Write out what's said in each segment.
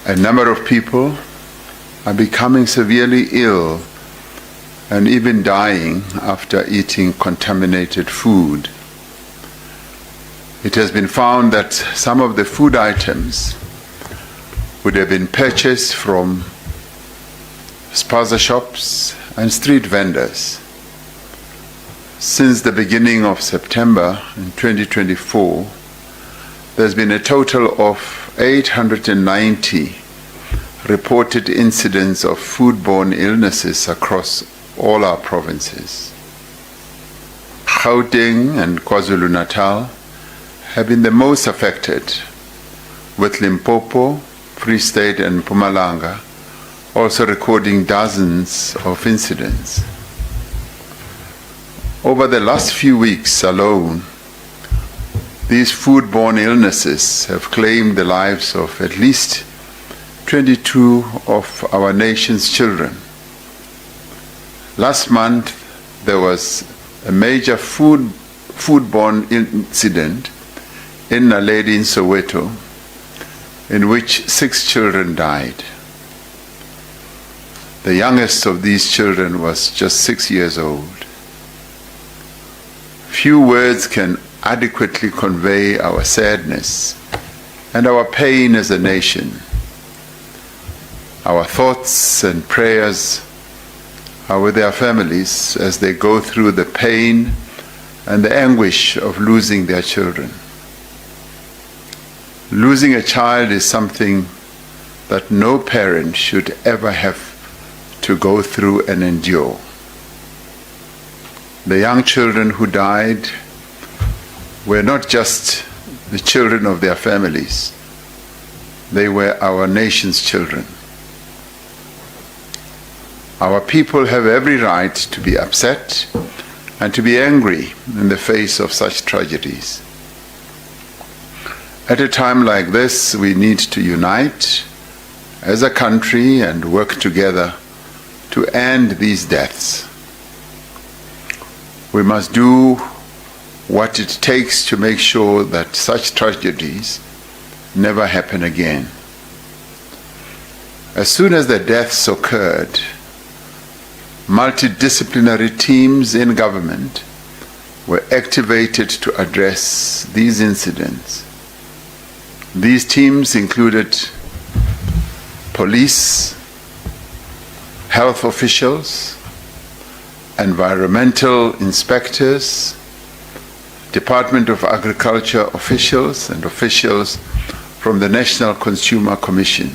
A number of people are becoming severely ill and even dying after eating contaminated food. It has been found that some of the food items would have been purchased from spaza shops and street vendors. Since the beginning of September in 2024, there's been a total of 890 reported incidents of foodborne illnesses across all our provinces. Gauteng and KwaZulu-Natal have been the most affected, with Limpopo, Free State and Mpumalanga also recording dozens of incidents. Over the last few weeks alone, these foodborne illnesses have claimed the lives of at least 22 of our nation's children. Last month, there was a major foodborne incident in Naledi in Soweto, in which 6 children died. The youngest of these children was just 6 years old. Few words can adequately convey our sadness and our pain as a nation. Our thoughts and prayers are with their families as they go through the pain and the anguish of losing their children. Losing a child is something that no parent should ever have to go through and endure. The young children who died were not just the children of their families, they were our nation's children. Our people have every right to be upset and to be angry in the face of such tragedies. At a time like this, we need to unite as a country and work together to end these deaths. We must do what it takes to make sure that such tragedies never happen again. As soon as the deaths occurred, multidisciplinary teams in government were activated to address these incidents. These teams included police, health officials, environmental inspectors, Department of Agriculture officials, and officials from the National Consumer Commission.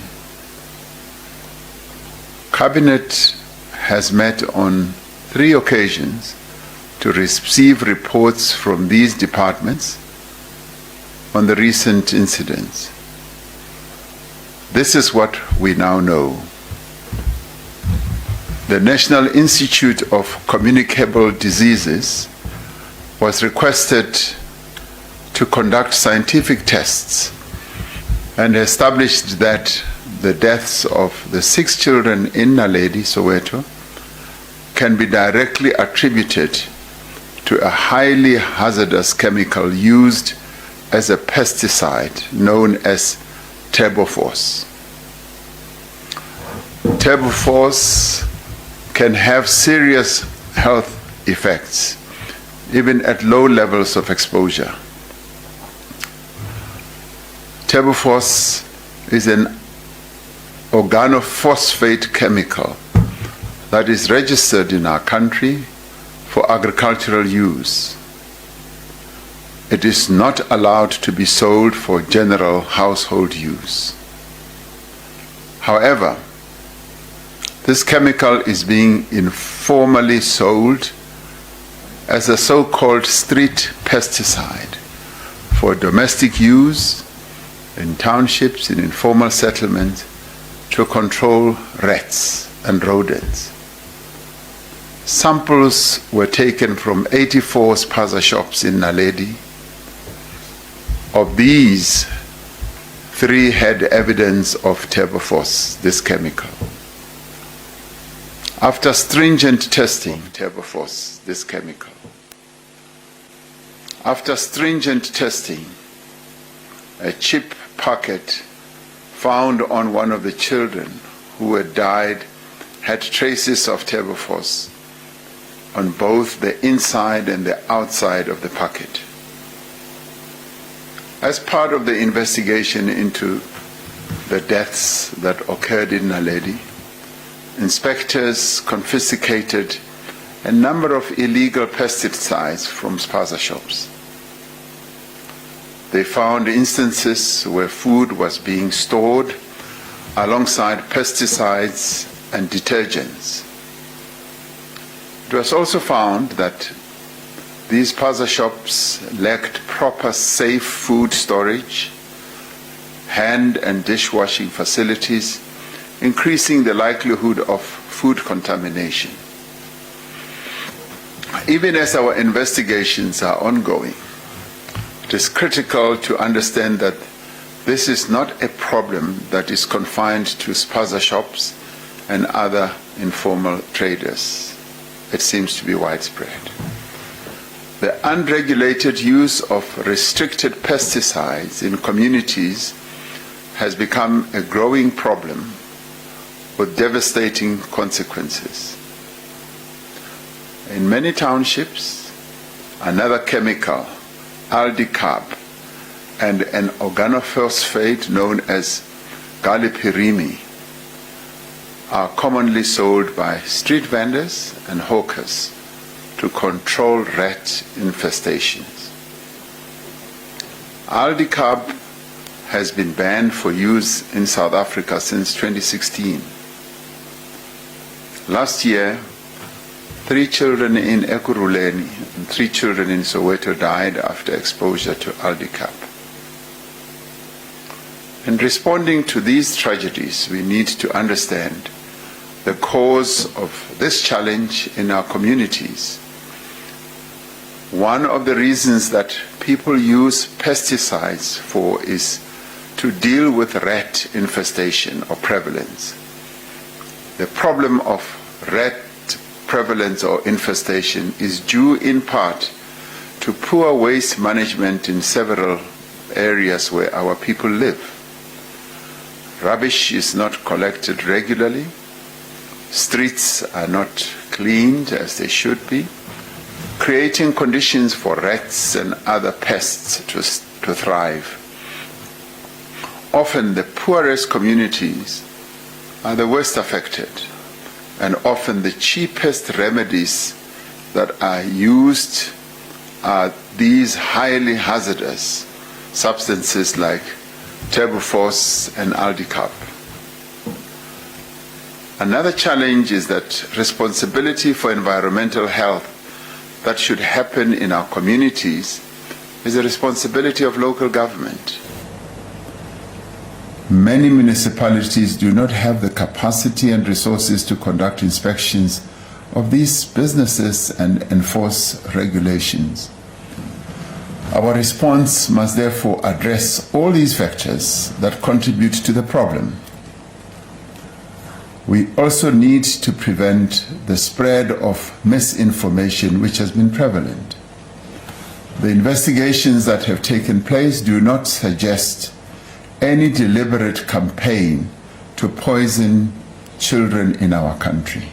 Cabinet has met on 3 occasions to receive reports from these departments on the recent incidents. This is what we now know. The National Institute of Communicable Diseases was requested to conduct scientific tests and established that the deaths of the 6 children in Naledi, Soweto, can be directly attributed to a highly hazardous chemical used as a pesticide known as turbophos. Turbophos can have serious health effects, even at low levels of exposure. Turbophos is an organophosphate chemical that is registered in our country for agricultural use. It is not allowed to be sold for general household use. However, this chemical is being informally sold as a so-called street pesticide for domestic use in townships, in informal settlements, to control rats and rodents. Samples were taken from 84 spaza shops in Naledi. Of these, 3 had evidence of turbophos, this chemical. After stringent testing, After stringent testing, a chip packet found on one of the children who had died had traces of tuberose on both the inside and the outside of the packet. As part of the investigation into the deaths that occurred in Naledi, inspectors confiscated a number of illegal pesticides from spaza shops. They found instances where food was being stored alongside pesticides and detergents. It was also found that these spaza shops lacked proper safe food storage, hand and dishwashing facilities, increasing the likelihood of food contamination. Even as our investigations are ongoing, it is critical to understand that this is not a problem that is confined to spaza shops and other informal traders. It seems to be widespread. The unregulated use of restricted pesticides in communities has become a growing problem with devastating consequences. In many townships, another chemical, aldicarb, and an organophosphate known as galliperini are commonly sold by street vendors and hawkers to control rat infestations. Aldicarb has been banned for use in South Africa since 2016. Last year, 3 children in Ekurhuleni and 3 children in Soweto died after exposure to aldicarb. In responding to these tragedies, we need to understand the cause of this challenge in our communities. One of the reasons that people use pesticides for is to deal with rat infestation or prevalence. The problem of rat prevalence or infestation is due in part to poor waste management in several areas where our people live. Rubbish is not collected regularly. Streets are not cleaned as they should be, creating conditions for rats and other pests to thrive. Often the poorest communities are the worst affected, and often the cheapest remedies that are used are these highly hazardous substances like tuberose and aldicarb. Another challenge is that responsibility for environmental health that should happen in our communities is the responsibility of local government. Many municipalities do not have the capacity and resources to conduct inspections of these businesses and enforce regulations. Our response must therefore address all these factors that contribute to the problem. We also need to prevent the spread of misinformation which has been prevalent. The investigations that have taken place do not suggest any deliberate campaign to poison children in our country.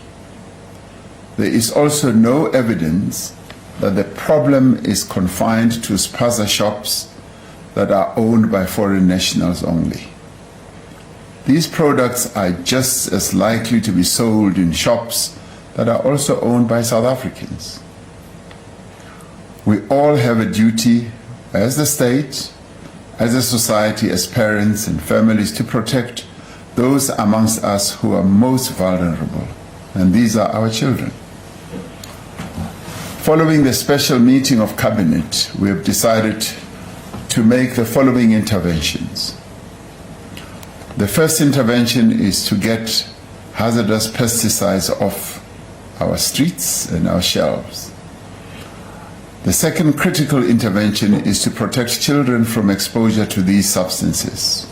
There is also no evidence that the problem is confined to spaza shops that are owned by foreign nationals only. These products are just as likely to be sold in shops that are also owned by South Africans. We all have a duty as the state, as a society, as parents and families to protect those amongst us who are most vulnerable, and these are our children. Following the special meeting of Cabinet, we have decided to make the following interventions. The first intervention is to get hazardous pesticides off our streets and our shelves. The second critical intervention is to protect children from exposure to these substances.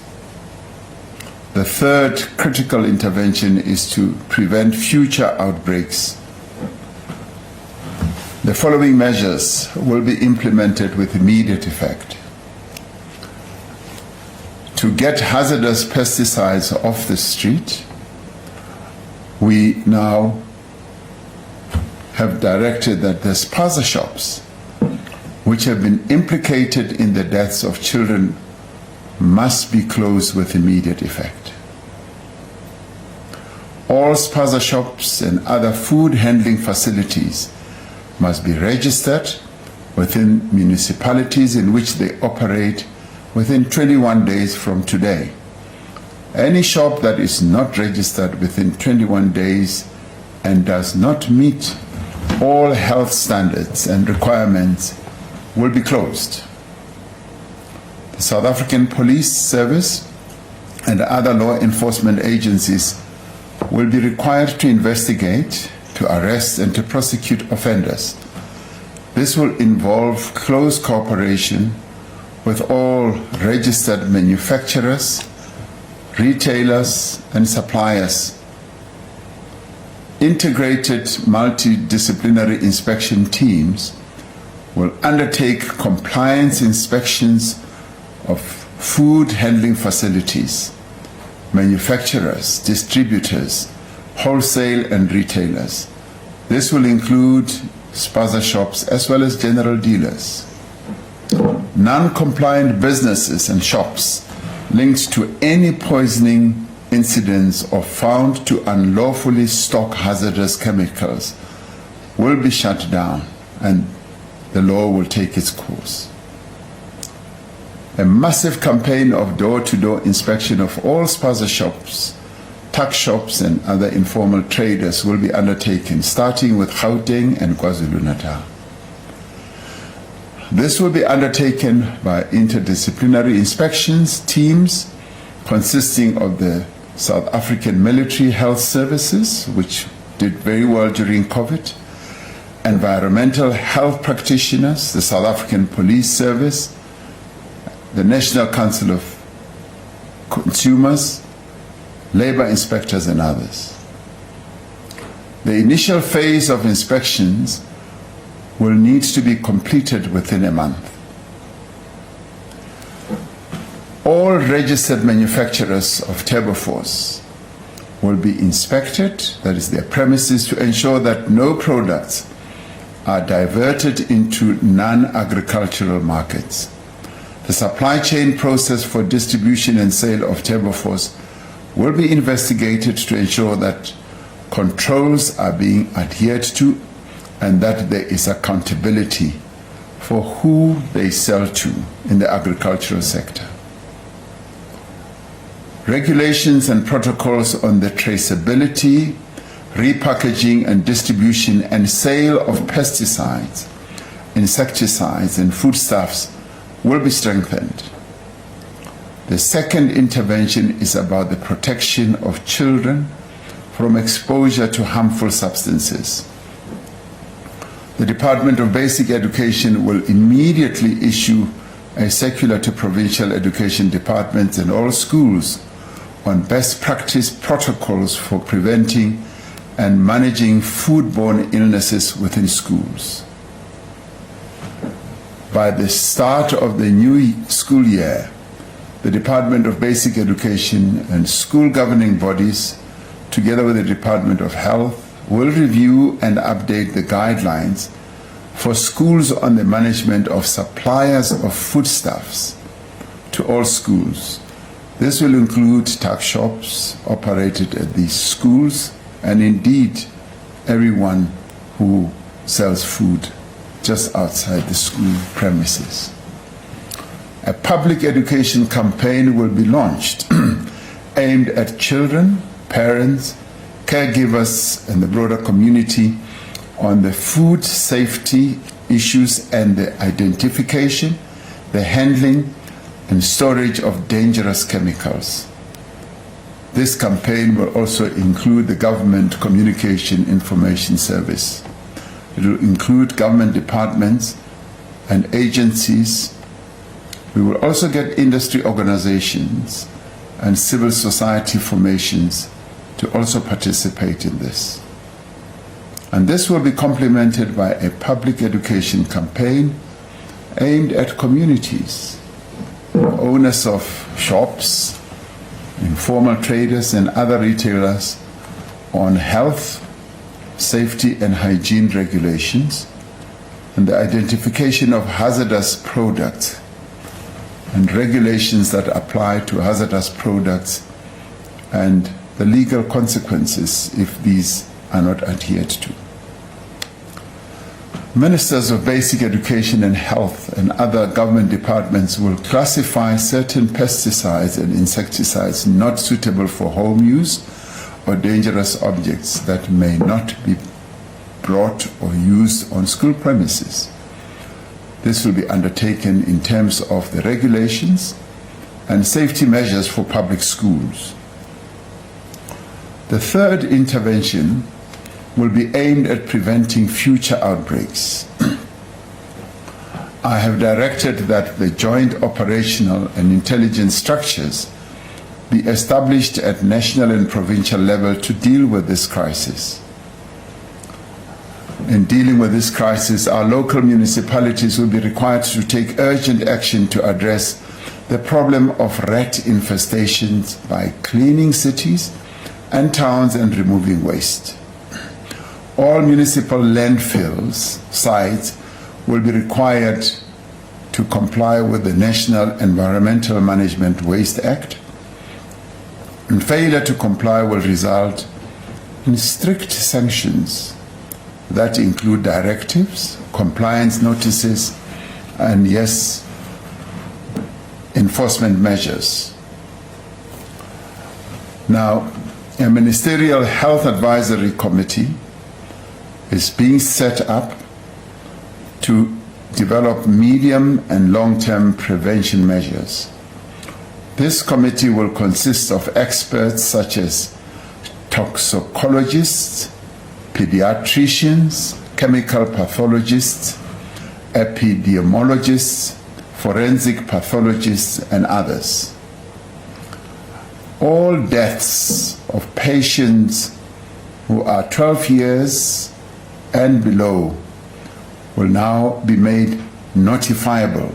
The third critical intervention is to prevent future outbreaks. The following measures will be implemented with immediate effect. To to get hazardous pesticides off the street, we now have directed that the spaza shops, which have been implicated in the deaths of children, must be closed with immediate effect. All spaza shops and other food handling facilities must be registered within municipalities in which they operate within 21 days from today. Any shop that is not registered within 21 days and does not meet all health standards and requirements will be closed. The South African Police Service and other law enforcement agencies will be required to investigate, to arrest, and to prosecute offenders. This will involve close cooperation with all registered manufacturers, retailers, and suppliers. Integrated multidisciplinary inspection teams will undertake compliance inspections of food handling facilities, manufacturers, distributors, wholesale and retailers. This will include spaza shops as well as general dealers. Non-compliant businesses and shops linked to any poisoning incidents or found to unlawfully stock hazardous chemicals will be shut down and the law will take its course. A massive campaign of door-to-door inspection of all spaza shops, tuck shops and other informal traders will be undertaken, starting with Gauteng and KwaZulu-Natal. This will be undertaken by interdisciplinary inspections teams consisting of the South African Military Health Services, which did very well during COVID, environmental health practitioners, the South African Police Service, the National Council of Consumers, labor inspectors, and others. The initial phase of inspections will need to be completed within a month. All registered manufacturers of Tuberforce will be inspected, that is their premises, to ensure that no products are diverted into non-agricultural markets. The supply chain process for distribution and sale of Tuberforce will be investigated to ensure that controls are being adhered to and that there is accountability for who they sell to in the agricultural sector. Regulations and protocols on the traceability, repackaging and distribution and sale of pesticides, insecticides and foodstuffs will be strengthened. The second intervention is about the protection of children from exposure to harmful substances. The Department of Basic Education will immediately issue a circular to provincial education departments and all schools on best practice protocols for preventing and managing foodborne illnesses within schools. By the start of the new school year, the Department of Basic Education and school governing bodies, together with the Department of Health, will review and update the guidelines for schools on the management of suppliers of foodstuffs to all schools. This will include tuck shops operated at these schools and indeed everyone who sells food just outside the school premises. A public education campaign will be launched aimed at children, parents, caregivers, and the broader community on the food safety issues and the identification, the handling, and storage of dangerous chemicals. This campaign will also include the Government Communication Information Service. It will include government departments and agencies. We will also get industry organizations and civil society formations to also participate in this. And this will be complemented by a public education campaign aimed at communities, owners of shops, informal traders and other retailers on health, safety and hygiene regulations, and the identification of hazardous products and regulations that apply to hazardous products and the legal consequences if these are not adhered to. Ministers of Basic Education and Health and other government departments will classify certain pesticides and insecticides not suitable for home use or dangerous objects that may not be brought or used on school premises. This will be undertaken in terms of the regulations and safety measures for public schools. The third intervention will be aimed at preventing future outbreaks. I have directed that the joint operational and intelligence structures be established at national and provincial level to deal with this crisis. In dealing with this crisis, our local municipalities will be required to take urgent action to address the problem of rat infestations by cleaning cities and towns and removing waste. All municipal landfills sites will be required to comply with the National Environmental Management Waste Act, and failure to comply will result in strict sanctions that include directives, compliance notices, and yes, enforcement measures. Now, a ministerial health advisory committee is being set up to develop medium and long-term prevention measures. This committee will consist of experts such as toxicologists, pediatricians, chemical pathologists, epidemiologists, forensic pathologists, and others. All deaths of patients who are 12 years and below will now be made notifiable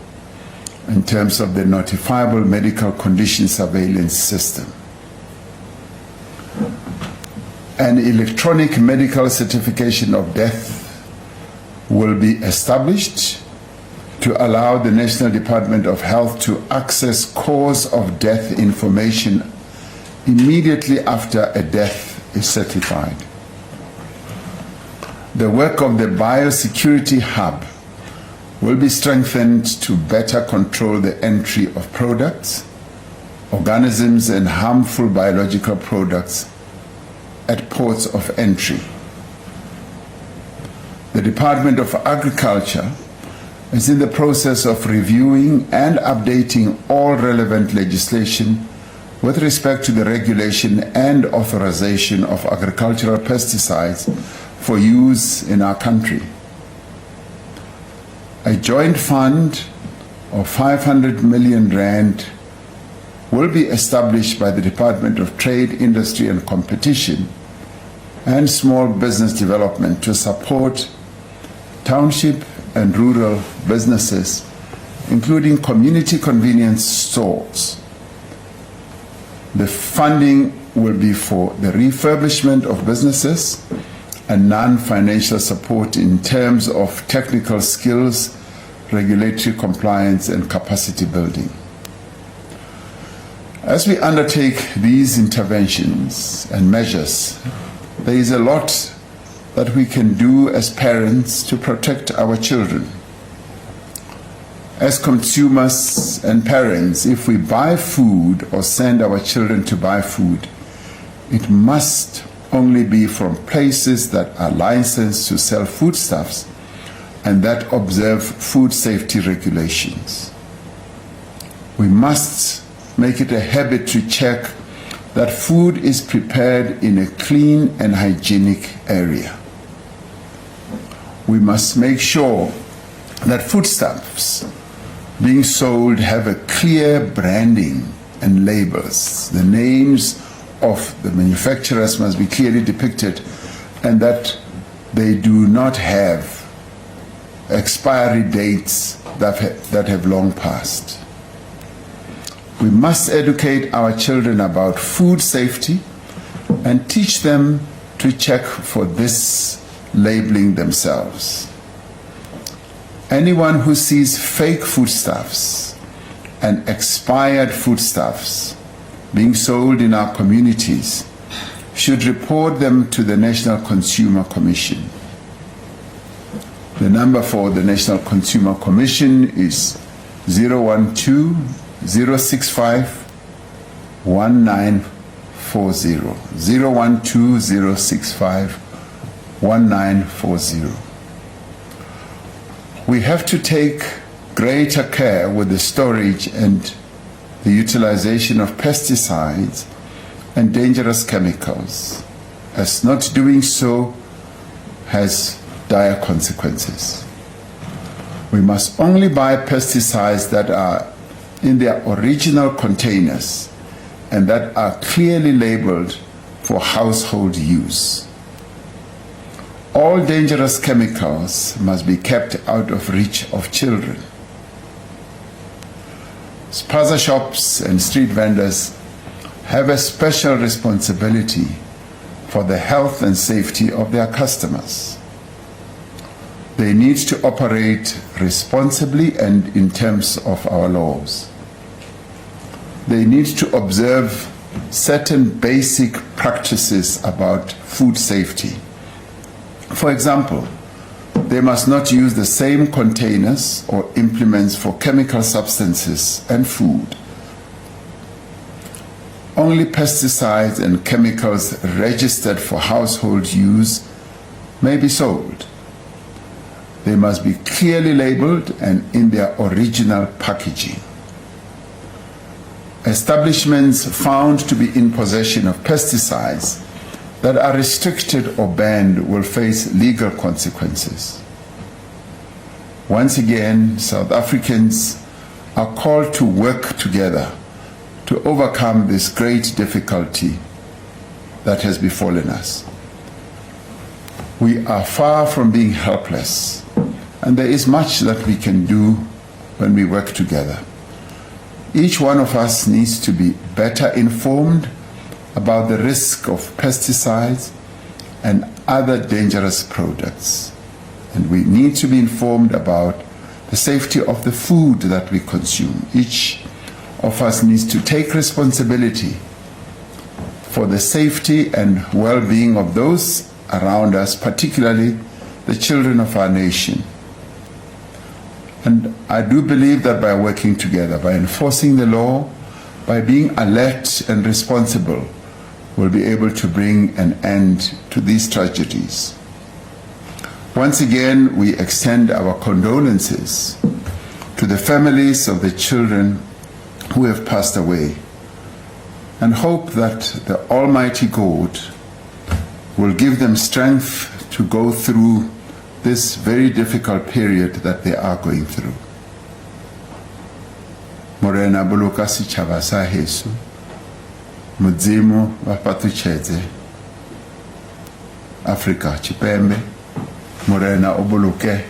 in terms of the notifiable medical condition surveillance system. An electronic medical certification of death will be established to allow the National Department of Health to access cause of death information immediately after a death is certified. The work of the Biosecurity Hub will be strengthened to better control the entry of products, organisms, and harmful biological products at ports of entry. The Department of Agriculture is in the process of reviewing and updating all relevant legislation with respect to the regulation and authorization of agricultural pesticides for use in our country. A joint fund of 500 million rand will be established by the Department of Trade, Industry and Competition and Small Business Development to support township and rural businesses, including community convenience stores. The funding will be for the refurbishment of businesses and non-financial support in terms of technical skills, regulatory compliance, and capacity building. As we undertake these interventions and measures, there is a lot that we can do as parents to protect our children. As consumers and parents, if we buy food or send our children to buy food, it must only be from places that are licensed to sell foodstuffs and that observe food safety regulations. We must make it a habit to check that food is prepared in a clean and hygienic area. We must make sure that foodstuffs being sold have a clear branding and labels. The names of the manufacturers must be clearly depicted, and that they do not have expiry dates that have long passed. We must educate our children about food safety and teach them to check for this labeling themselves. Anyone who sees fake foodstuffs and expired foodstuffs being sold in our communities should report them to the National Consumer Commission. The number for the National Consumer Commission is 012-065-1940. 012-065-1940. We have to take greater care with the storage and the utilization of pesticides and dangerous chemicals, as not doing so has dire consequences. We must only buy pesticides that are in their original containers and that are clearly labeled for household use. All dangerous chemicals must be kept out of reach of children. Spaza shops and street vendors have a special responsibility for the health and safety of their customers. They need to operate responsibly and in terms of our laws. They need to observe certain basic practices about food safety. For example, they must not use the same containers or implements for chemical substances and food. Only pesticides and chemicals registered for household use may be sold. They must be clearly labeled and in their original packaging. Establishments found to be in possession of pesticides that are restricted or banned will face legal consequences. Once again, South Africans are called to work together to overcome this great difficulty that has befallen us. We are far from being helpless, and there is much that we can do when we work together. Each one of us needs to be better informed about the risk of pesticides and other dangerous products. And we need to be informed about the safety of the food that we consume. Each of us needs to take responsibility for the safety and well-being of those around us, particularly the children of our nation. And I do believe that by working together, by enforcing the law, by being alert and responsible, we'll be able to bring an end to these tragedies. Once again, we extend our condolences to the families of the children who have passed away and hope that the Almighty God will give them strength to go through this very difficult period that they are going through. Morena boloka setjhaba sa heso, Modimo wa patutshetse Afrika Tshipembe, Morena o boloke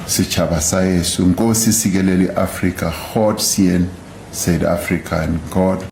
setjhaba sa heso, Nkosi sikelele Africa, God seën South Africa, and God